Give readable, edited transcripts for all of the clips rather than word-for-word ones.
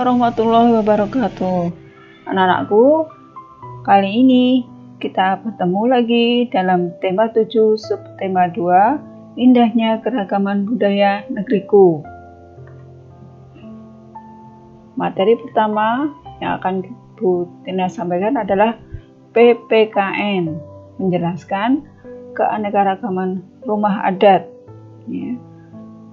warahmatullahi wabarakatuh. Anak-anakku, kali ini kita bertemu lagi dalam tema 7 subtema 2, indahnya keragaman budaya negeriku. Materi pertama yang akan Bu Tina sampaikan adalah PPKN, menjelaskan keanekaragaman rumah adat. Ya.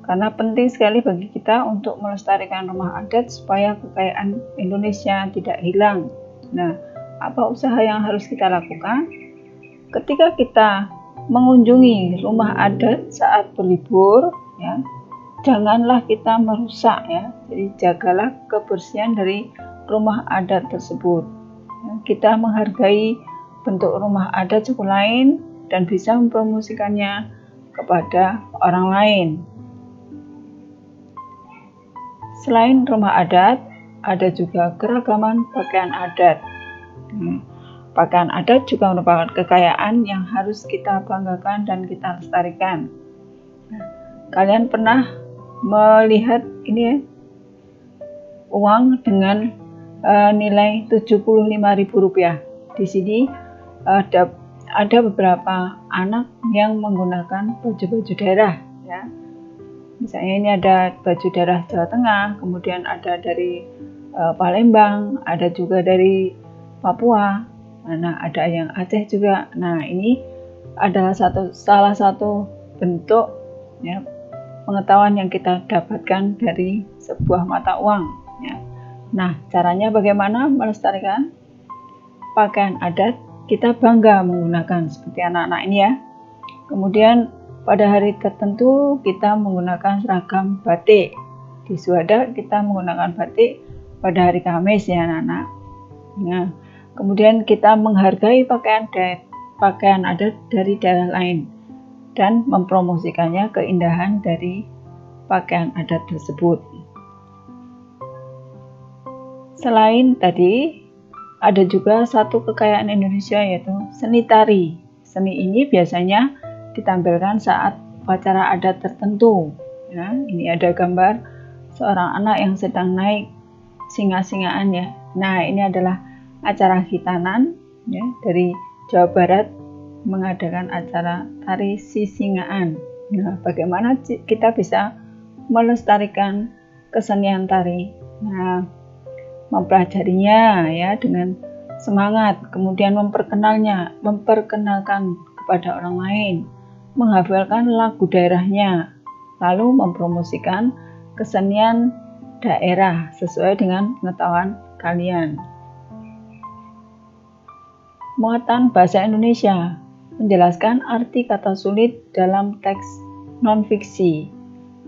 Karena penting sekali bagi kita untuk melestarikan rumah adat supaya kekayaan Indonesia tidak hilang. Nah, apa usaha yang harus kita lakukan? Ketika kita mengunjungi rumah adat saat berlibur, ya, janganlah kita merusak, ya. Jadi jagalah kebersihan dari rumah adat tersebut. Ya, kita menghargai bentuk rumah adat suku lain dan bisa mempromosikannya kepada orang lain. Selain rumah adat, ada juga keragaman pakaian adat. Pakaian adat juga merupakan kekayaan yang harus kita banggakan dan kita lestarikan. Kalian pernah melihat ini ya, uang dengan nilai Rp75.000. Di sini ada beberapa anak yang menggunakan baju-baju daerah, ya. Misalnya ini ada baju daerah Jawa Tengah, kemudian ada dari Palembang, ada juga dari Papua, nah ada yang Aceh juga. Nah ini adalah salah satu bentuk, ya, pengetahuan yang kita dapatkan dari sebuah mata uang. Ya. Nah caranya bagaimana melestarikan pakaian adat? Kita bangga menggunakan seperti anak-anak ini ya. Kemudian pada hari tertentu kita menggunakan seragam batik. Di Suada kita menggunakan batik pada hari Kamis ya anak-anak. Nah, kemudian kita menghargai pakaian adat dari daerah lain dan mempromosikannya keindahan dari pakaian adat tersebut. Selain tadi, ada juga satu kekayaan Indonesia yaitu seni tari. Seni ini biasanya ditampilkan saat upacara adat tertentu. Ya, ini ada gambar seorang anak yang sedang naik singa-singaan ya. Nah, ini adalah acara khitanan ya, dari Jawa Barat mengadakan acara tari sisingaan. Nah, bagaimana kita bisa melestarikan kesenian tari? Nah, mempelajarinya ya dengan semangat, kemudian memperkenalkan kepada orang lain, menghafalkan lagu daerahnya, lalu mempromosikan kesenian daerah sesuai dengan pengetahuan kalian. Muatan bahasa Indonesia, menjelaskan arti kata sulit dalam teks non-fiksi.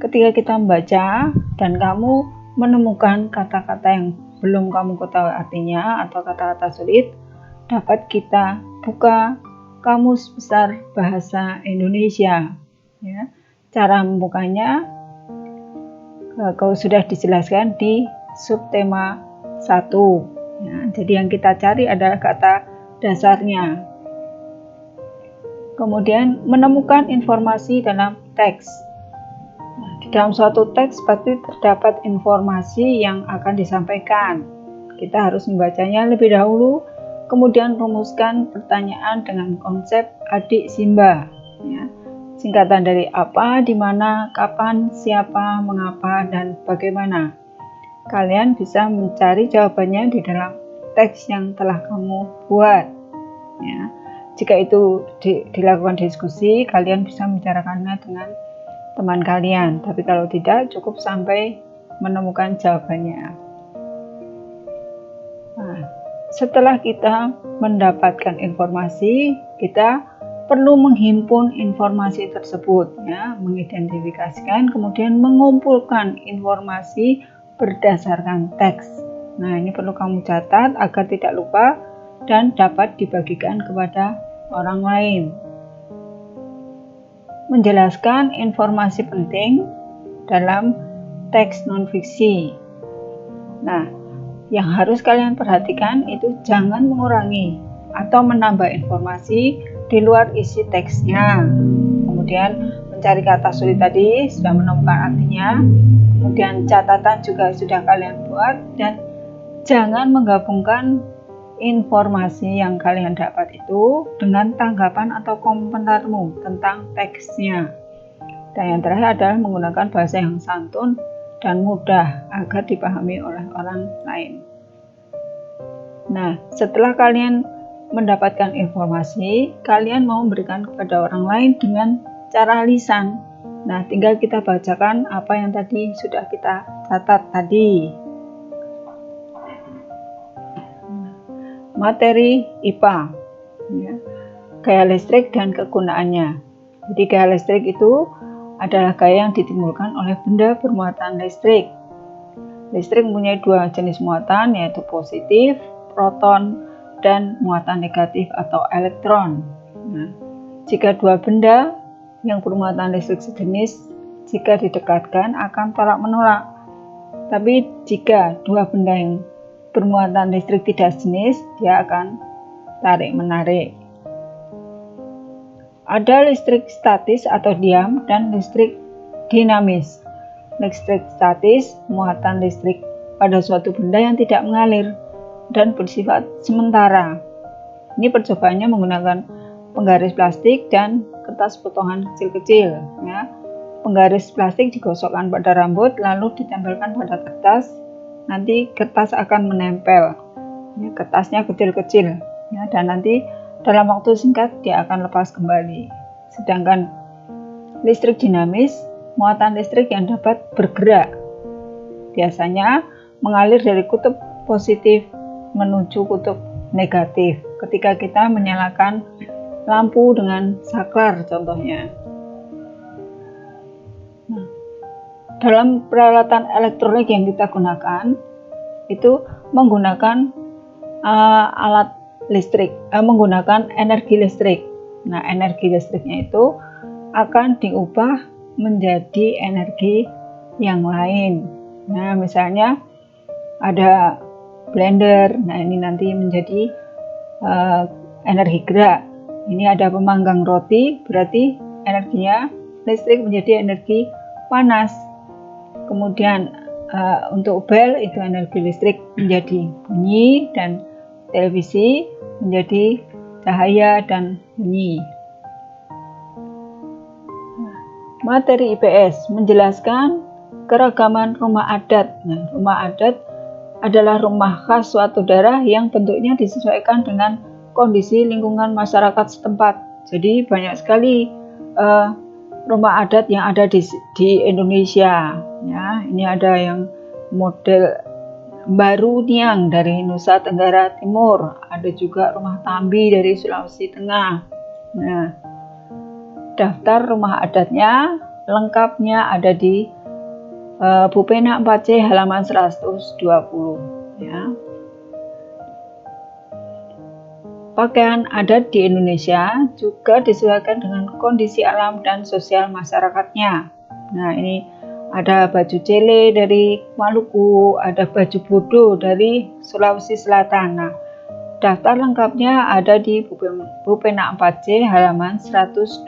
Ketika kita membaca dan kamu menemukan kata-kata yang belum kamu ketahui artinya atau kata-kata sulit, dapat kita buka Kamus Besar Bahasa Indonesia. Ya. Cara membukanya kalau sudah dijelaskan di subtema 1. Ya, jadi yang kita cari adalah kata dasarnya. Kemudian menemukan informasi dalam teks. Nah, di dalam suatu teks pasti terdapat informasi yang akan disampaikan. Kita harus membacanya lebih dahulu, kemudian rumuskan pertanyaan dengan konsep adik Simba. Ya. Singkatan dari apa, di mana, kapan, siapa, mengapa, dan bagaimana. Kalian bisa mencari jawabannya di dalam teks yang telah kamu buat. Ya. Jika itu dilakukan diskusi, kalian bisa membicarakannya dengan teman kalian. Tapi kalau tidak, cukup sampai menemukan jawabannya. Nah, setelah kita mendapatkan informasi, kita perlu menghimpun informasi tersebut, ya, mengidentifikasikan, kemudian mengumpulkan informasi berdasarkan teks. Nah, ini perlu kamu catat agar tidak lupa dan dapat dibagikan kepada orang lain. Menjelaskan informasi penting dalam teks non-fiksi. Nah, yang harus kalian perhatikan itu jangan mengurangi atau menambah informasi di luar isi teksnya. Kemudian mencari kata sulit tadi, sudah menemukan artinya, kemudian catatan juga sudah kalian buat, dan jangan menggabungkan informasi yang kalian dapat itu dengan tanggapan atau komentarmu tentang teksnya. Dan yang terakhir adalah menggunakan bahasa yang santun dan mudah agar dipahami oleh orang lain. Nah, setelah kalian mendapatkan informasi, kalian mau memberikan kepada orang lain dengan cara lisan. Nah, tinggal kita bacakan apa yang tadi sudah kita catat tadi. Materi IPA, ya, gaya listrik dan kegunaannya. Jadi gaya listrik itu adalah gaya yang ditimbulkan oleh benda bermuatan listrik. Listrik mempunyai dua jenis muatan, yaitu positif, proton, dan muatan negatif atau elektron. Nah, jika dua benda yang bermuatan listrik sejenis, jika didekatkan akan tolak menolak. Tapi jika dua benda yang bermuatan listrik tidak sejenis, dia akan tarik menarik. Ada listrik statis atau diam dan listrik dinamis. Listrik statis, muatan listrik pada suatu benda yang tidak mengalir dan bersifat sementara. Ini percobaannya menggunakan penggaris plastik dan kertas potongan kecil-kecil. Ya. Penggaris plastik digosokkan pada rambut lalu ditempelkan pada kertas. Nanti kertas akan menempel. Ya, kertasnya kecil-kecil. Ya, dan nanti dalam waktu singkat dia akan lepas kembali. Sedangkan listrik dinamis, muatan listrik yang dapat bergerak. Biasanya mengalir dari kutub positif menuju kutub negatif. Ketika kita menyalakan lampu dengan saklar contohnya. Nah, dalam peralatan elektronik yang kita gunakan itu menggunakan alat listrik, menggunakan energi listrik. Nah, energi listriknya itu akan diubah menjadi energi yang lain. Nah, misalnya ada blender. Nah, ini nanti menjadi energi gerak. Ini ada pemanggang roti, berarti energinya listrik menjadi energi panas. Kemudian untuk bel itu energi listrik menjadi bunyi, dan televisi menjadi cahaya dan bunyi. Materi IPS menjelaskan keragaman rumah adat. Nah, rumah adat adalah rumah khas suatu daerah yang bentuknya disesuaikan dengan kondisi lingkungan masyarakat setempat. Jadi banyak sekali rumah adat yang ada di Indonesia. Ya, ini ada yang model Baru Niang dari Nusa Tenggara Timur, ada juga rumah Tambi dari Sulawesi Tengah. Nah, daftar rumah adatnya lengkapnya ada di Bupena 4C halaman 120. Ya. Pakaian adat di Indonesia juga disesuaikan dengan kondisi alam dan sosial masyarakatnya. Nah, ini ada baju cele dari Maluku, ada baju bodo dari Sulawesi Selatan. Nah, daftar lengkapnya ada di Bupena 4C halaman 124.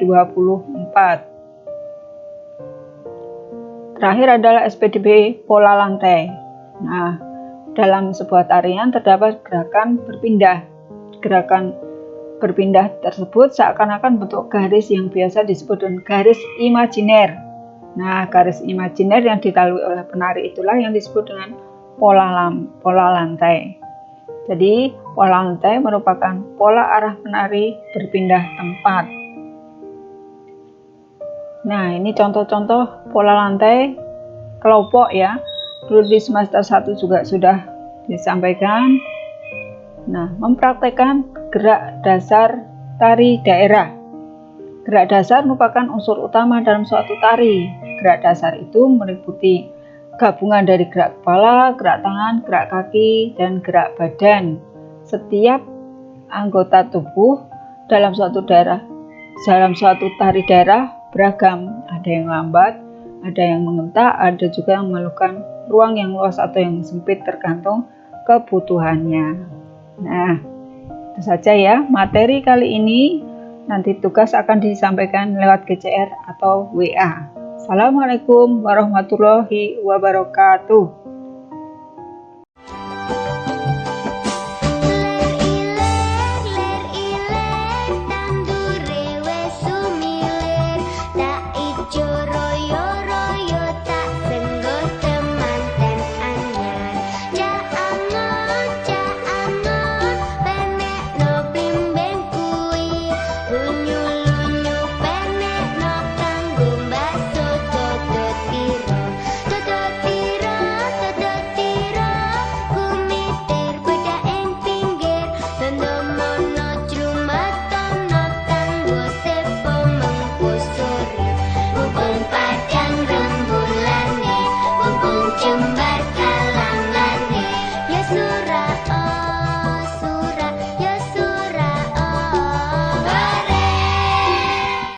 Terakhir adalah SPDB pola lantai. Nah, dalam sebuah tarian terdapat gerakan berpindah. Gerakan berpindah tersebut seakan-akan bentuk garis yang biasa disebut dengan garis imajiner. Nah, garis imajiner yang dilalui oleh penari itulah yang disebut dengan pola lantai. Jadi, pola lantai merupakan pola arah penari berpindah tempat. Nah, ini contoh-contoh pola lantai kelompok ya. Dulu di semester 1 juga sudah disampaikan. Nah, mempraktekkan gerak dasar tari daerah. Gerak dasar merupakan unsur utama dalam suatu tari. Gerak dasar itu meliputi gabungan dari gerak kepala, gerak tangan, gerak kaki, dan gerak badan. Setiap anggota tubuh dalam suatu tari daerah beragam. Ada yang lambat, ada yang mengentak, ada juga yang memerlukan ruang yang luas atau yang sempit tergantung kebutuhannya. Nah, itu saja ya materi kali ini. Nanti tugas akan disampaikan lewat GCR atau WA. Assalamualaikum warahmatullahi wabarakatuh.